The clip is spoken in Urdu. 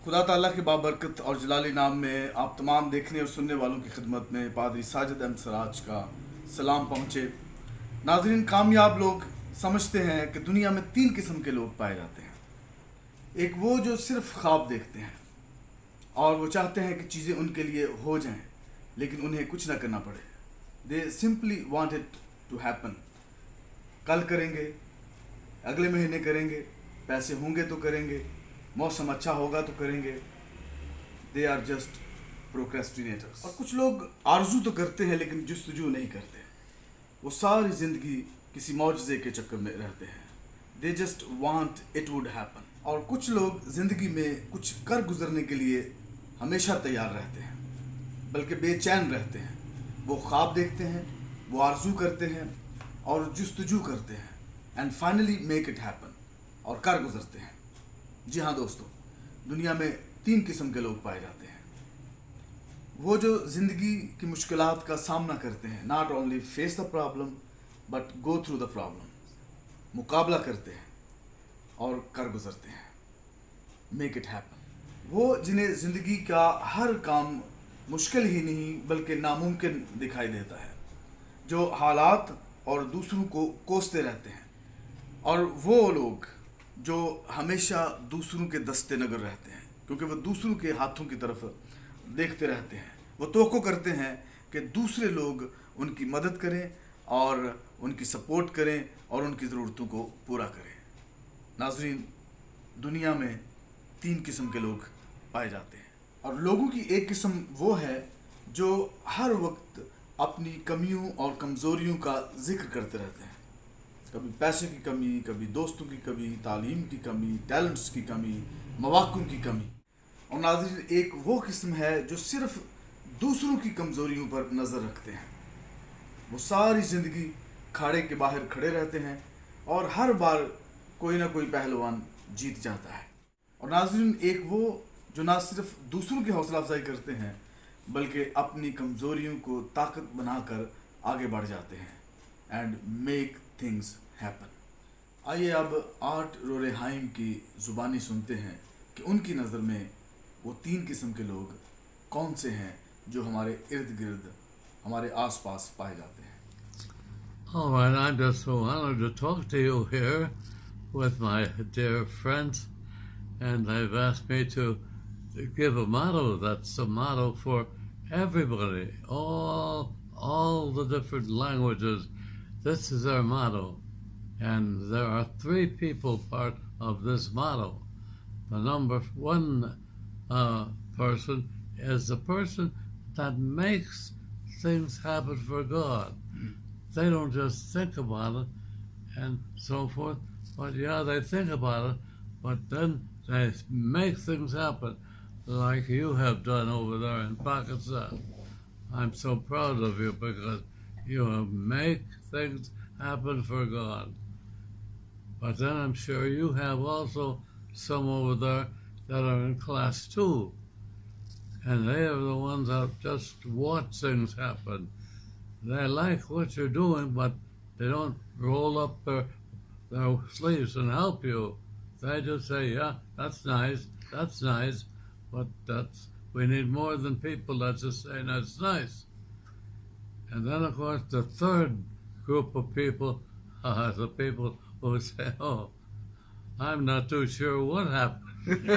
خدا تعالیٰ کے بابرکت اور جلالی نام میں آپ تمام دیکھنے اور سننے والوں کی خدمت میں پادری ساجد احمد سراج کا سلام پہنچے۔ ناظرین، کامیاب لوگ سمجھتے ہیں کہ دنیا میں 3 قسم کے لوگ پائے جاتے ہیں۔ ایک وہ جو صرف خواب دیکھتے ہیں اور وہ چاہتے ہیں کہ چیزیں ان کے لیے ہو جائیں لیکن انہیں کچھ نہ کرنا پڑے۔ They simply want it to happen. کل کریں گے، اگلے مہینے کریں گے، پیسے ہوں گے تو کریں گے، موسم اچھا ہوگا تو کریں گے۔ They are just procrastinators. اور کچھ لوگ آرزو تو کرتے ہیں لیکن جستجو نہیں کرتے۔ وہ ساری زندگی کسی معجزے کے چکر میں رہتے ہیں۔ They just want it would happen. اور کچھ لوگ زندگی میں کچھ کر گزرنے کے لیے ہمیشہ تیار رہتے ہیں بلکہ بے چین رہتے ہیں۔ وہ خواب دیکھتے ہیں، وہ آرزو کرتے ہیں اور جستجو کرتے ہیں، and finally make it happen, اور کر گزرتے ہیں۔ جی ہاں دوستو، دنیا میں 3 قسم کے لوگ پائے جاتے ہیں۔ وہ جو زندگی کی مشکلات کا سامنا کرتے ہیں، not only face the problem but go through the problem, مقابلہ کرتے ہیں اور کر گزرتے ہیں، میک اٹ ہیپن۔ وہ جنہیں زندگی کا ہر کام مشکل ہی نہیں بلکہ ناممکن دکھائی دیتا ہے، جو حالات اور دوسروں کو کوستے رہتے ہیں، اور وہ لوگ جو ہمیشہ دوسروں کے دستے نگر رہتے ہیں کیونکہ وہ دوسروں کے ہاتھوں کی طرف دیکھتے رہتے ہیں۔ وہ توقع کرتے ہیں کہ دوسرے لوگ ان کی مدد کریں اور ان کی سپورٹ کریں اور ان کی ضرورتوں کو پورا کریں۔ ناظرین، دنیا میں 3 قسم کے لوگ پائے جاتے ہیں، اور لوگوں کی ایک قسم وہ ہے جو ہر وقت اپنی کمیوں اور کمزوریوں کا ذکر کرتے رہتے ہیں۔ کبھی پیسے کی کمی، کبھی دوستوں کی کمی، تعلیم کی کمی، ٹیلنٹس کی کمی، مواقع کی کمی۔ اور ناظرین، ایک وہ قسم ہے جو صرف دوسروں کی کمزوریوں پر نظر رکھتے ہیں۔ وہ ساری زندگی کھاڑے کے باہر کھڑے رہتے ہیں اور ہر بار کوئی نہ کوئی پہلوان جیت جاتا ہے۔ اور ناظرین، ایک وہ جو نہ صرف دوسروں کی حوصلہ افزائی کرتے ہیں بلکہ اپنی کمزوریوں کو طاقت بنا کر آگے بڑھ جاتے ہیں، اینڈ میک تھنگز ہیپن۔ آئیے اب آرٹ رورہائم کی زبانی سنتے ہیں کہ ان کی نظر میں وہ 3 قسم کے لوگ کون سے ہیں جو ہمارے ارد گرد، ہمارے آس پاس پائے جاتے ہیں۔ All right, I'm just so honored to talk to you here with my dear friends, and they've asked me to give a motto that's a motto for everybody, all the different languages. This is our motto, and there are 3 people part of this motto. The number 1 person is the person that makes things happen for God. They don't just think about it and so forth, but yeah, they think about it, but then they make things happen like you have done over there in Pakistan. I'm so proud of you because you make things happen for God. But then I'm sure you have also some over there that are in class 2, and they are the ones that just watch things happen. They like what you're doing, but they don't roll up their sleeves and help you. They just say, yeah, that's nice, but we need more than people that just say that's nice. And then, of course, the 3rd group of people are the people who say, oh, I'm not too sure what happened.